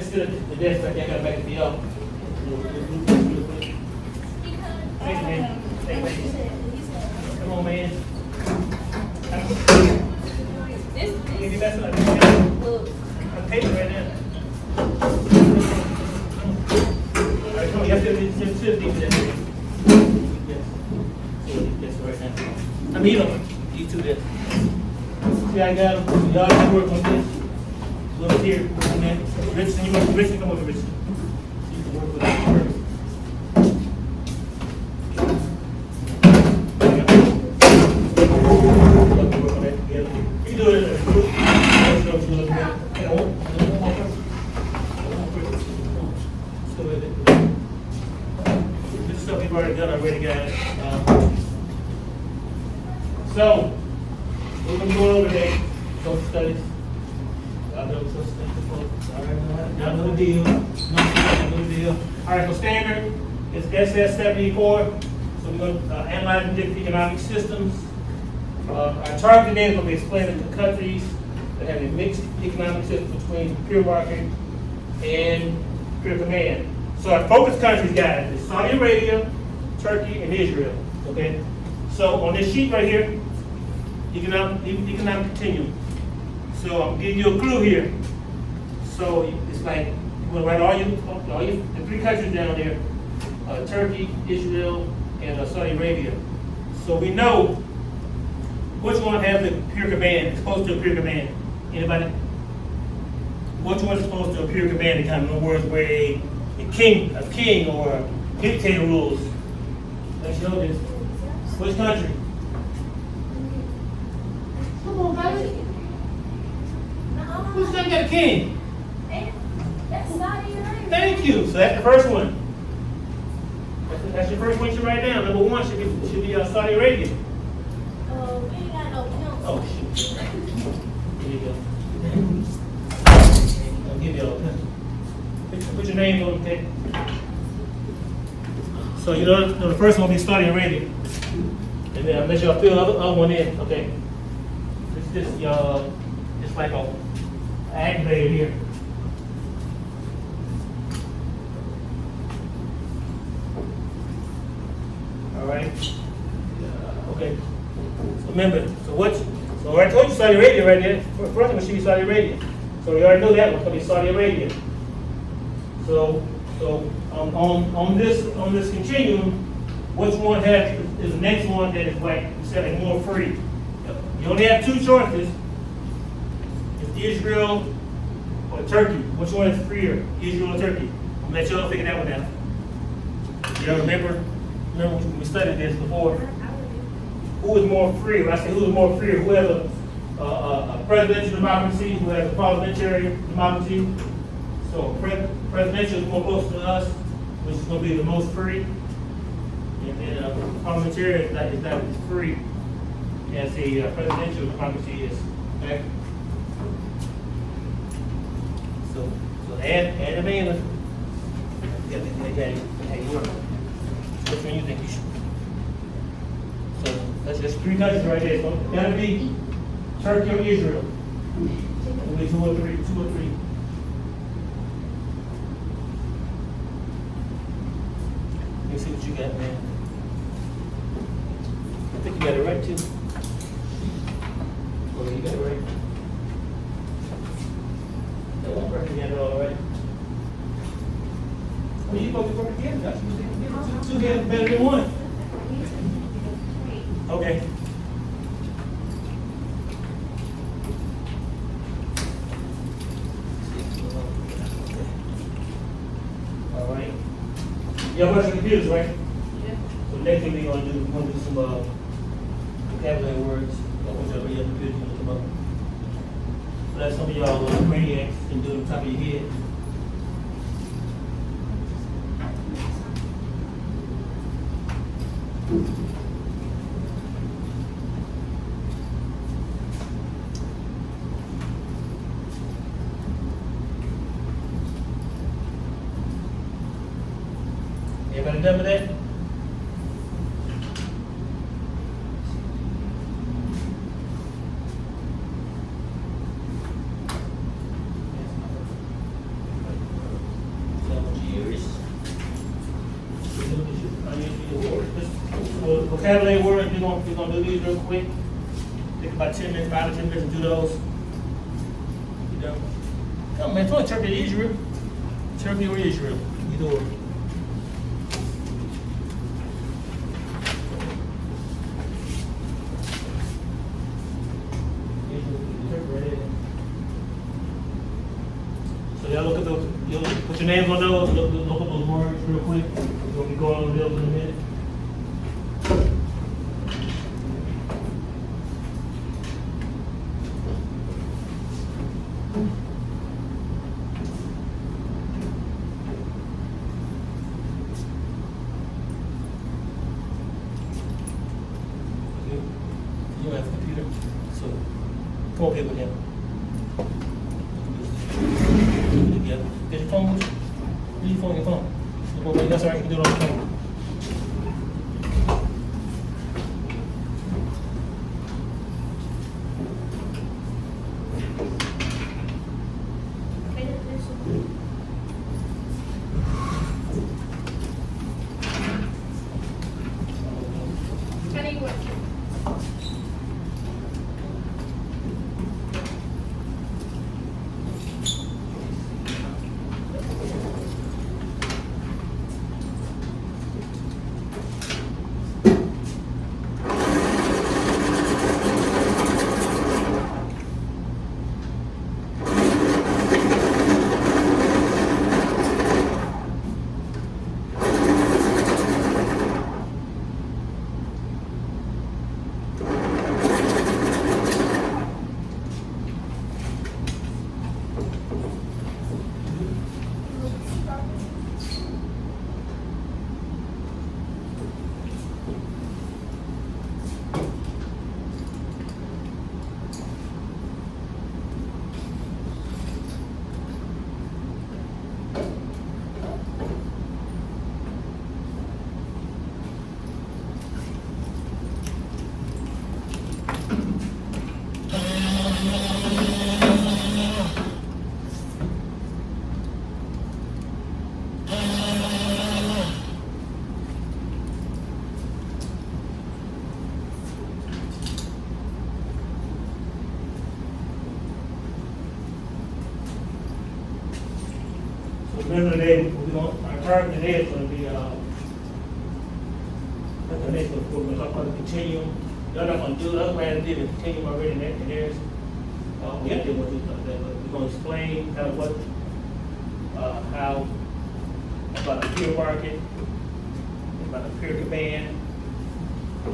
just sit at the desk right there. I got back to the office. Thank you, man. Thank you. Come on, man. Maybe that's what I'm paper right now. All right, come on. You have to sit there. Yes, right now. I mean, you know, these two there. See, I got them. Y'all can work on this. Look here, and then Richardson, come over, Richardson. You can work with that first. Work on that together. You can do it in a group. This stuff we've already done already, guys. So, we're going to go over there. Social studies. Y'all know social studies before. All right, y'all know the deal. Y'all know the deal. All right, so standard is SS74. So we're going to analyze different economic systems. Our target today is going to be explaining the countries that have a mixed economic system between pure market and pure command. So our focus countries, guys, is Saudi Arabia, Turkey, and Israel. Okay. So on this sheet right here, economic continuum. So I'm giving you a clue here. So it's like you want to write all your the three countries down there: Turkey, Israel, and Saudi Arabia. So we know which one has the pure command, exposed to a pure command. Anybody? Which one is exposed to a pure command? In other words, where a king or a dictator rules. Let's show this. Which country? Come on, guys. Who's gonna get a king? That's Saudi Arabia. Thank you. So that's the first one. That's your first one you should write down. Number one should be Saudi Arabia. We ain't got no pencil. Oh, shoot. Here you go. I'll give you all a pencil. Put your name on it, okay? So you know the first one will be Saudi Arabia. And then I'll let y'all fill the other one in, okay? It's like a activator here. All right. Okay. So remember, so I told you Saudi Arabia right there. First one should be Saudi Arabia. So you already know that one's gonna be Saudi Arabia. So on this continuum, which one is the next one that is like selling more free? You only have two choices. It's Israel or Turkey. Which one is freer, Israel or Turkey? I'm gonna let y'all figure that one out. Y'all remember when we studied this before? Who is more free? When I say who is more free, who has a presidential democracy, who has a parliamentary democracy. So presidential is more close to us, which is going to be the most free. And then parliamentary is not as free as a presidential democracy is. Okay? So add them in. Which one you think you should? So that's three countries right there. So it's gotta be Turkey or Israel. It'll be two or three. Let me see what you got, man. I think you got it right too. Oh, you got it right. That one person got it all right. Well, you both work together, Josh. Two get better than one. Okay. All right. You have a bunch of computers, right? Yeah. So next thing we're gonna do some vocabulary words. Whichever your computer you want to come up. So that's some of y'all maniacs can do it on top of your head. Everybody done with that? vocabulary words, we're gonna do these real quick. Take about 10 minutes, 5 to 10 minutes to do those. You know, come on, man, it's only Turkey or Israel. Turkey or Israel, either or. So y'all look at those, you'll put your names on those, look at those words real quick. We're gonna be going on those in a minute. You have a computer, so come over here with him. Together. Get your phone with you. Use your phone. That's all right, you can do it on the phone. Remember today, our target today is going to be, that's the next one, we're going to talk about the continuum. Y'all not going to do it, I'm glad I did the continuum already, and there's, we have to do what we're going to explain kind of what, how, about a peer market, about a peer command,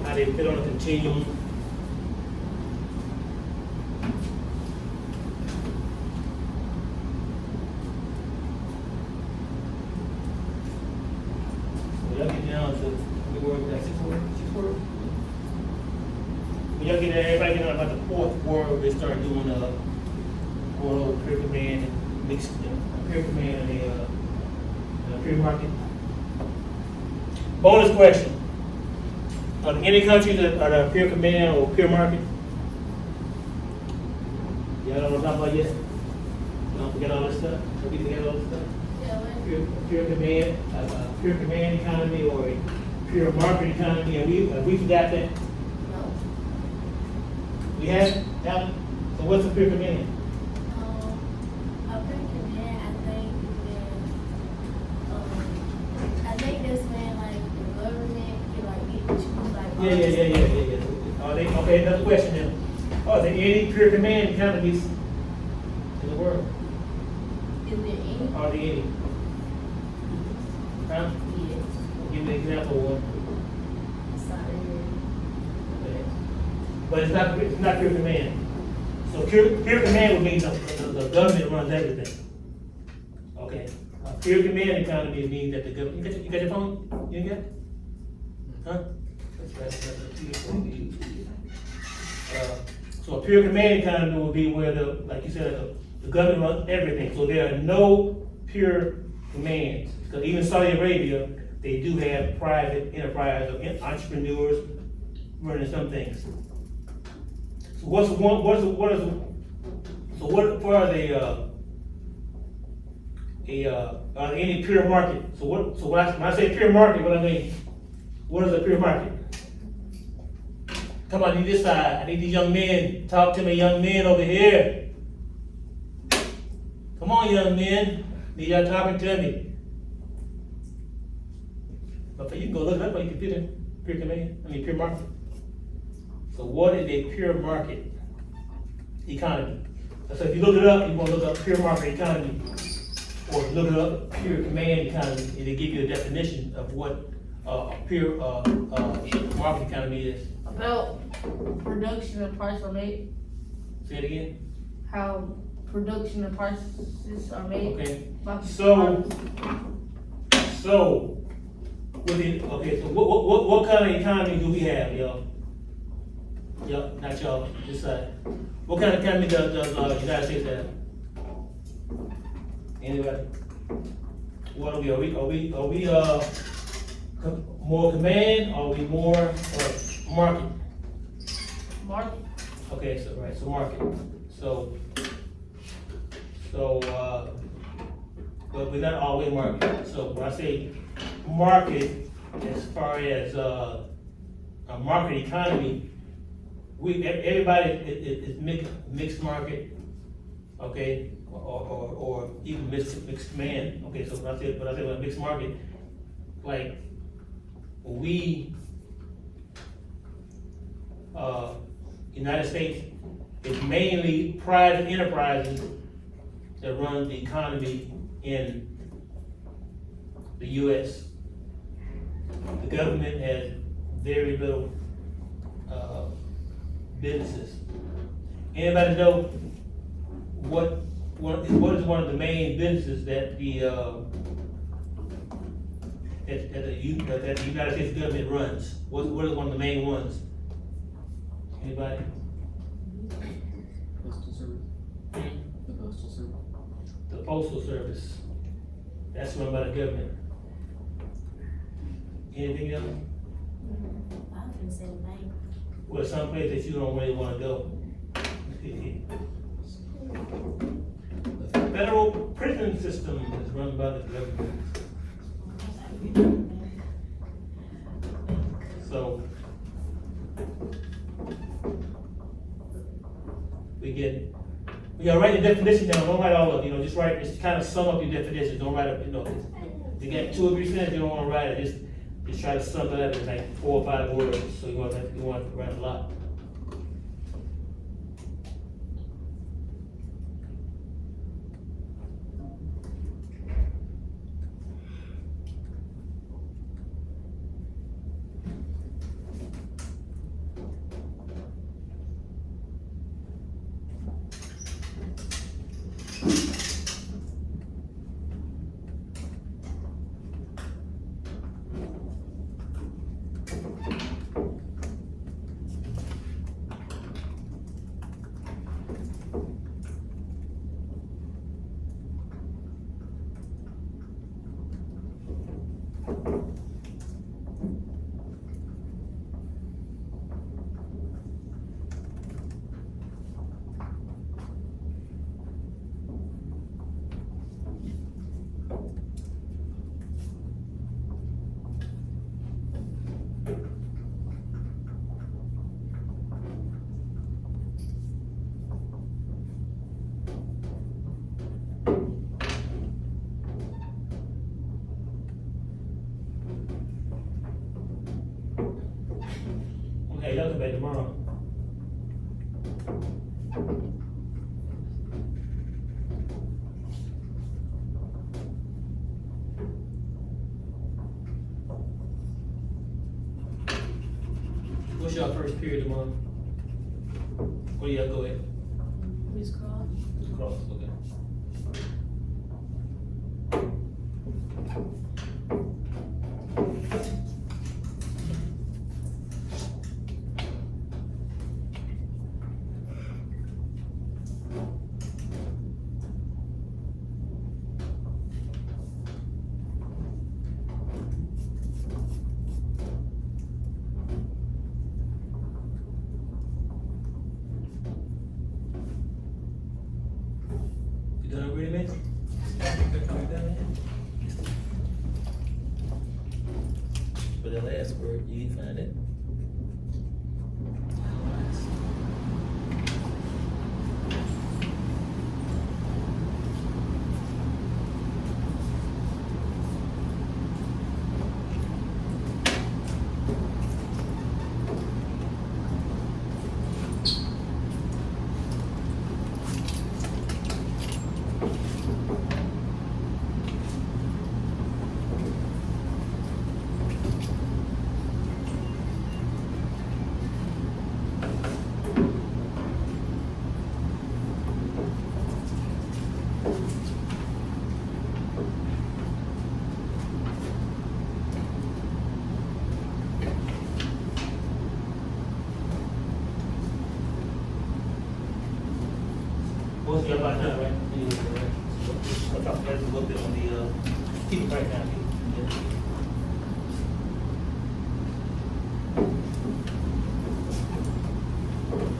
how they fit on a continuum. Y'all get down to the word, that six word? When y'all get there, everybody get down about the fourth word, they start doing going over peer command and mixed peer command and the peer market. Bonus question. Are there any countries that are the peer command or peer market? Y'all don't know what I'm talking about yet? Don't forget all this stuff? Don't forget all this stuff? Pure command economy or a pure market economy, have we forgot that? No. We have? Now, so what's a pure command? A pure command, I think that's when like the government can like get to like. Yeah. Are they, okay, another question then. Are there any pure command economies in the world? Is there any? Are there any? Huh? Yes. Give me an example of one. Sorry. Okay. But it's not pure command. So pure command would mean the government runs everything. Okay. A pure command economy means that the government, you got your phone? You ain't got it? Huh? So a pure command economy would be where like you said, the government runs everything. So there are no pure commands. Because even Saudi Arabia, they do have private enterprise or entrepreneurs running some things. So what are any pure market? When I say pure market, what I mean, what is a pure market? Come on, I need this side. I need these young men. Talk to me, young men over here. Come on, young men. Need y'all talking to me. But you can go look it up on your computer. Pure command. Pure market. So what is a pure market economy? So if you look it up, you want to look up pure market economy, or look it up pure command economy, and it give you a definition of what a pure market economy is. About production and price are made, Say it again. how production and prices are made. Okay. by So what kind of economy do we have, y'all? Y'all, not y'all, this side. What kind of economy does the United States have? Anybody? What are we more command, or are we more market? market. Okay, so right, so market. But we're not always market. So when I say market, as far as a market economy, everybody is mixed market, okay, or even mixed command. Okay, so when I say mixed market, like United States is mainly private enterprises that run the economy in the U.S. The government has very little businesses. Anybody know what is one of the main businesses that the United States government runs? What is one of the main ones? Anybody? Postal Service. The Postal Service. The Postal Service. That's run by the government. Anything else? I was gonna say the bank. Well, some place that you don't really wanna go. The federal prison system is run by the government. So, we gotta write the definition down. Don't write all of it, just write, just kind of sum up your definition. Don't write up, you got 2 or 3 sentences, you don't wanna write it, just try to sum it up in like 4 or 5 words, so you want to write a lot. Okay, y'all come back tomorrow. What's your first period tomorrow? Where do y'all go at? Miss Carl. Cross, okay. You done already, man? For the last word, you didn't find it. Keep it right now.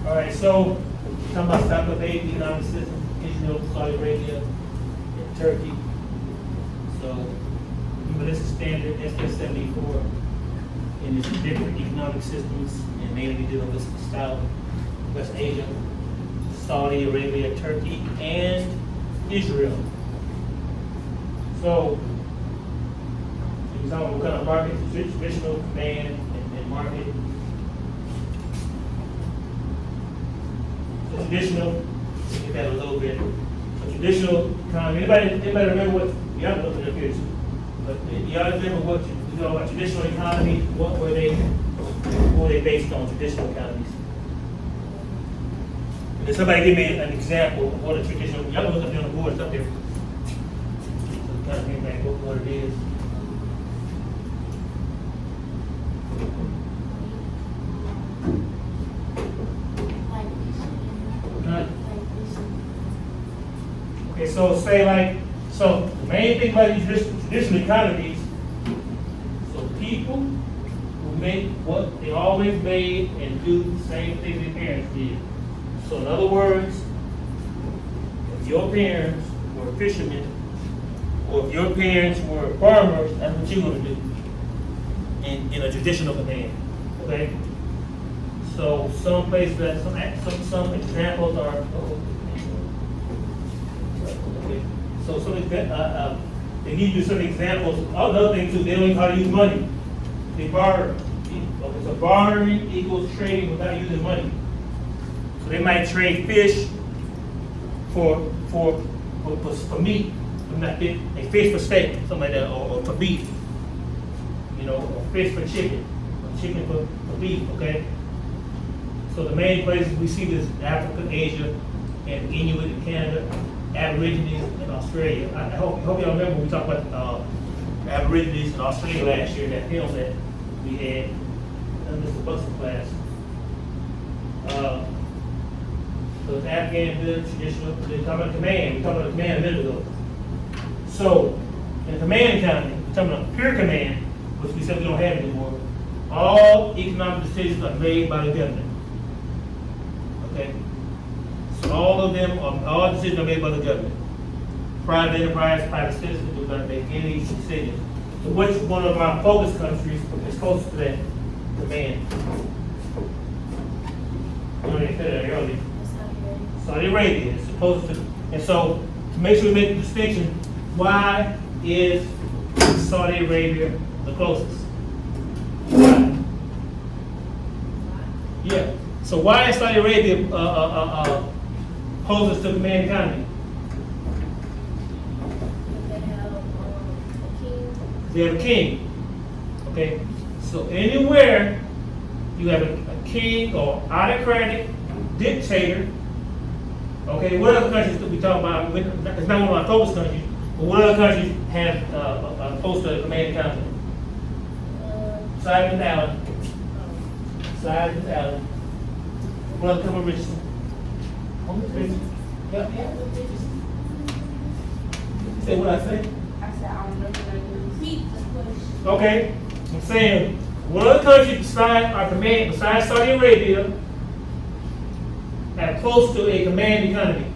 All right, so talking about stop of aid economic system, Israel, Saudi Arabia, and Turkey. So remember, this is standard SS 74, and it's different economic systems, and mainly dealing with South West Asia, Saudi Arabia, Turkey, and Israel. So we're talking about what kind of market, traditional, command, and market. So traditional, get that a little bit. So traditional economy. Anybody remember what y'all looked at up here too? But y'all remember what you know about traditional economy? What were they based on? Traditional economies. Can somebody give me an example of what a traditional? Y'all can look up there on the board. It's up there. So kind of think back what it is. Okay, so say like, so the main thing about these traditional economies, so people who make what they always made and do the same thing their parents did. So in other words, if your parents were fishermen, or if your parents were farmers, that's what you're going to do in a traditional command. Okay? So some places that some examples are. Okay. So they give you some examples. Another thing too, they don't even know how to use money. They barter. Okay, so bartering equals trading without using money. So they might trade fish for meat. They fish for steak, something like that, or for beef. You know, or fish for chicken, or chicken for beef. Okay. So the main places we see this: Africa, Asia, and Inuit in Canada, Aborigines in Australia. I hope y'all remember when we talked about Aborigines in Australia last year, that film that we had in Mr. Buxton class. So it's Afghan, good, traditional. We're talking about command. We talked about command a minute ago. So in command economy, we're talking about pure command, which we said we don't have anymore. All economic decisions are made by the government. Okay? So all decisions are made by the government. Private enterprise, private citizens do not make any decisions. So which one of our focus countries is close to that command? You already said that earlier. Saudi Arabia is supposed to, and so to make sure we make the distinction, why is Saudi Arabia the closest? Why? Yeah. So why is Saudi Arabia closest to command economy? They have a king. Okay. So anywhere you have a king or autocratic dictator. Okay, what other countries that we talk about? It's not one of our focus countries, but what other countries have close to the command economy? Simon Allen. Simon Allen. What other country, Richardson? Yeah. Say what I say? I said, I don't know what I do. Repeat the question. Okay, I'm saying, what other countries besides Saudi Arabia, have close to a command economy?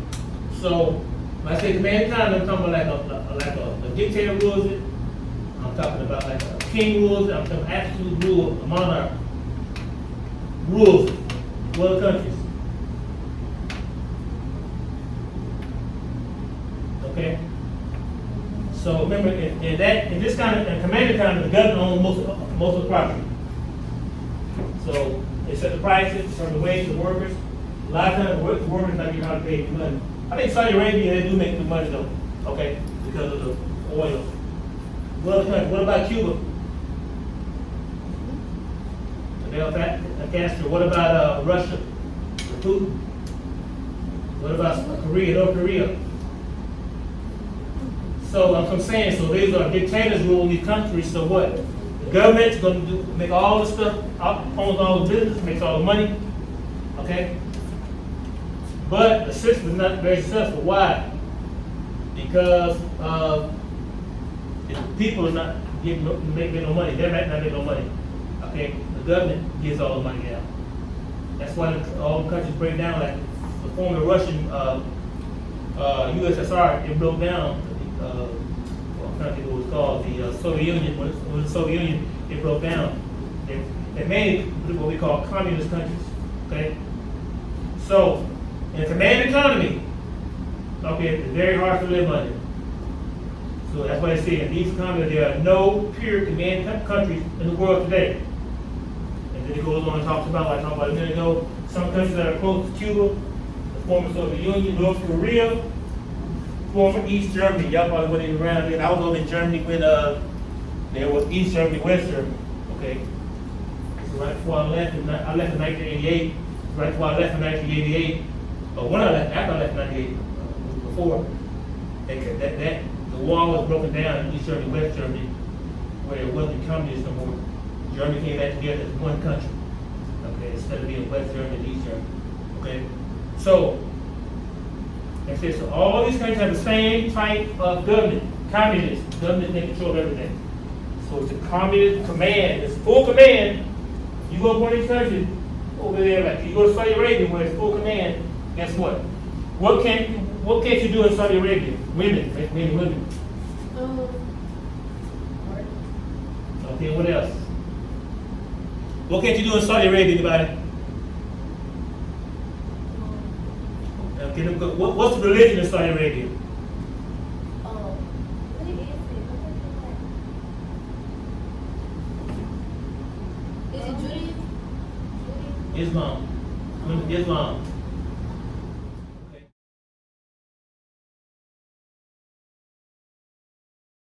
So when I say command economy, I'm talking about like a dictator rules it. I'm talking about like a king rules it. I'm talking absolute rule, a monarch rules it. What other countries? Okay. So remember, in this kind of command economy, the government owns most of the property. So they set the prices, set the wages of the workers. A lot of times, the workers not getting how to pay the money. I think Saudi Arabia, they do make the money though, okay, because of the oil. What other country? What about Cuba? Fidel Castro. What about Russia? Putin. What about Korea? North Korea. So I'm saying, so these are dictators ruling these countries. So what? The government's going to make all the stuff, owns all the business, makes all the money. Okay. But the system is not very successful. Why? Because of The people are not making no money, they're not making no money. Okay, the government gives all the money out. That's why all the countries break down, like the former Russian, USSR, it broke down, well, I'm trying to think what it was called, the Soviet Union, when it was the Soviet Union, it broke down. They made what we call communist countries, okay? So, in a command economy, okay, it's very hard to live under. So that's why I say in these economies, there are no pure command countries in the world today. And then it goes on and talks about, like I talked about a minute ago, some countries that are close to Cuba, the former Soviet Union, North Korea, former East Germany. Y'all probably wasn't even around then. I was over in Germany when there was East Germany, West Germany. Okay. So right before I left, I left in 1988. Right before I left in 1988, or when I left, after I left in 1988, before, the wall was broken down in East Germany, West Germany, where it wasn't communist no more. Germany came back together as one country, okay, instead of being West Germany and East Germany, okay? So, that's it. So all these countries have the same type of government, communist. Government in control of everything. So it's a communist command, it's full command. You go to one of these countries, over there, like you go to Saudi Arabia where it's full command, guess what? What can't you do in Saudi Arabia? Women, mainly women. Okay, what else? What can't you do in Saudi Arabia, anybody? Okay, what's the religion in Saudi Arabia? What is it? Is it Judaism? Islam. Islam.